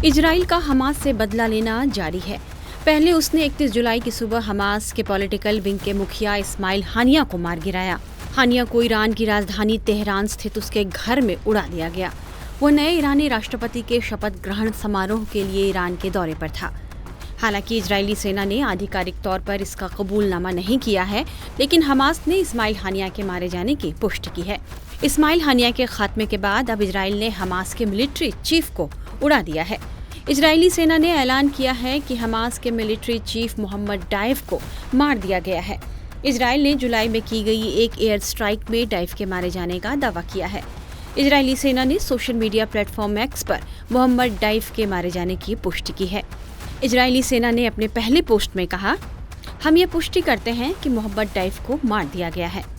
Israel का Hamas से बदला लेना जारी है। पहले उसने 31 जुलाई की सुबह हमास के पॉलिटिकल विंग के मुखिया इस्माइल हानिया को मार गिराया। हानिया को ईरान की राजधानी तेहरान स्थित उसके घर में उड़ा दिया गया। वो नए ईरानी राष्ट्रपति के शपथ ग्रहण समारोह के लिए ईरान के दौरे पर था। हालांकि इजरायली सेना ने आधिकारिक तौर पर इसका कबूलनामा नहीं किया है, लेकिन हमास ने इस्माइल हानिया के मारे जाने की पुष्टि की है। इस्माइल हानिया के खात्मे के बाद अब इजराइल ने हमास के मिलिट्री चीफ को उड़ा दिया है। इजरायली सेना ने ऐलान किया है कि हमास के मिलिट्री चीफ मोहम्मद डाइफ को मार दिया गया है। इजराइल ने जुलाई में की गई एक एयर स्ट्राइक में डाइफ के मारे जाने का दावा किया है। इजरायली सेना ने सोशल मीडिया प्लेटफॉर्म एक्स पर मोहम्मद डाइफ के मारे जाने की पुष्टि की है। इजरायली सेना ने अपने पहले पोस्ट में कहा, हम ये पुष्टि करते हैं कि मोहम्मद डाइफ को मार दिया गया है।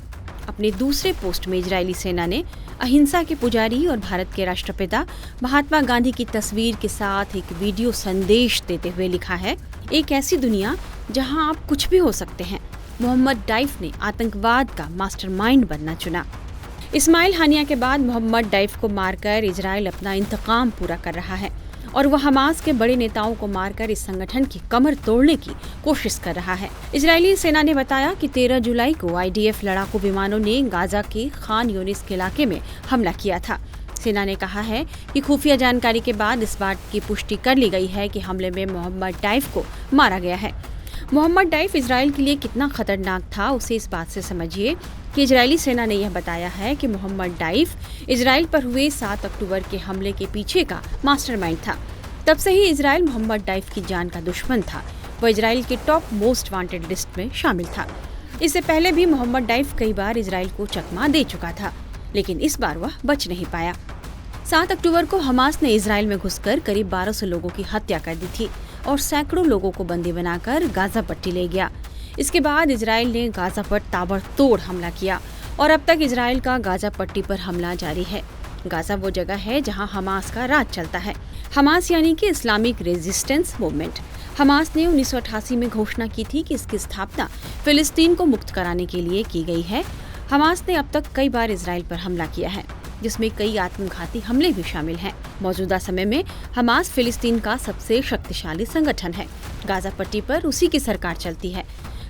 अपने दूसरे पोस्ट में इजरायली सेना ने अहिंसा के पुजारी और भारत के राष्ट्रपिता महात्मा गांधी की तस्वीर के साथ एक वीडियो संदेश देते हुए लिखा है, एक ऐसी दुनिया जहां आप कुछ भी हो सकते हैं। मोहम्मद डाइफ ने आतंकवाद का मास्टरमाइंड बनना चुना। इस्माइल हानिया के बाद मोहम्मद डाइफ को मारकर इजराइल अपना इंतकाम पूरा कर रहा है और वह हमास के बड़े नेताओं को मारकर इस संगठन की कमर तोड़ने की कोशिश कर रहा है। इजरायली सेना ने बताया कि 13 जुलाई को आईडीएफ लड़ाकू विमानों ने गाजा के खान यूनिस के इलाके में हमला किया था। सेना ने कहा है कि खुफिया जानकारी के बाद इस बात की पुष्टि कर ली गई है कि हमले में मोहम्मद डाइफ को मारा गया है। मोहम्मद डाइफ इजराइल के लिए कितना खतरनाक था, उसे इस बात से समझिए कि इजरायली सेना ने यह बताया है कि मोहम्मद डाइफ इजराइल पर हुए 7 अक्टूबर के हमले के पीछे का मास्टरमाइंड था। तब से ही इजराइल मोहम्मद डाइफ की जान का दुश्मन था। वह इजराइल के टॉप मोस्ट वांटेड लिस्ट में शामिल था। इससे पहले भी मोहम्मद डाइफ कई बार इजराइल को चकमा दे चुका था, लेकिन इस बार वह बच नहीं पाया। 7 अक्टूबर को हमास ने इजराइल में घुसकर करीब 1200 लोगों की हत्या कर दी थी और सैकड़ों लोगों को बंदी बनाकर गाजा पट्टी ले गया। इसके बाद इजराइल ने गाजा पर ताबड़तोड़ हमला किया और अब तक इजराइल का गाजा पट्टी पर हमला जारी है। गाजा वो जगह है जहां हमास का राज चलता है। हमास यानी कि इस्लामिक रेजिस्टेंस मूवमेंट। हमास ने 1988 में घोषणा की थी कि इसकी स्थापना फिलिस्तीन को मुक्त कराने के लिए की गई है। हमास ने अब तक कई बार इजराइल पर हमला किया है, जिसमें कई आत्मघाती हमले भी शामिल हैं। मौजूदा समय में हमास फिलिस्तीन का सबसे शक्तिशाली संगठन है। गाजा पट्टी पर उसी की सरकार चलती है।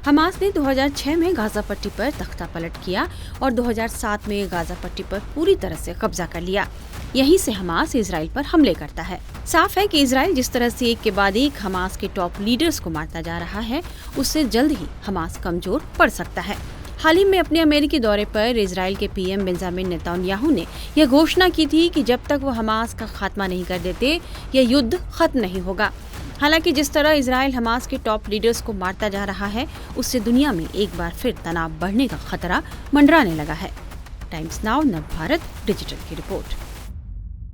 हमास ने 2006 में गाजा पट्टी पर तख्ता पलट किया और 2007 में गाजा पट्टी पर पूरी तरह से कब्जा कर लिया। यहीं से हमास इजराइल पर हमले करता है। साफ है कि इजराइल जिस तरह से एक के बाद एक हमास के टॉप लीडर्स को मारता जा रहा है, उससे जल्द ही हमास कमजोर पड़ सकता है। हाल ही में अपने अमेरिकी दौरे पर इजराइल के पीएम बेंजामिन नेतन्याहू ने यह घोषणा की थी कि जब तक वो हमास का खात्मा नहीं कर देते, यह युद्ध खत्म नहीं होगा। हालांकि जिस तरह इजराइल हमास के टॉप लीडर्स को मारता जा रहा है, उससे दुनिया में एक बार फिर तनाव बढ़ने का खतरा मंडराने लगा है। टाइम्स नाउ नव भारत डिजिटल की रिपोर्ट।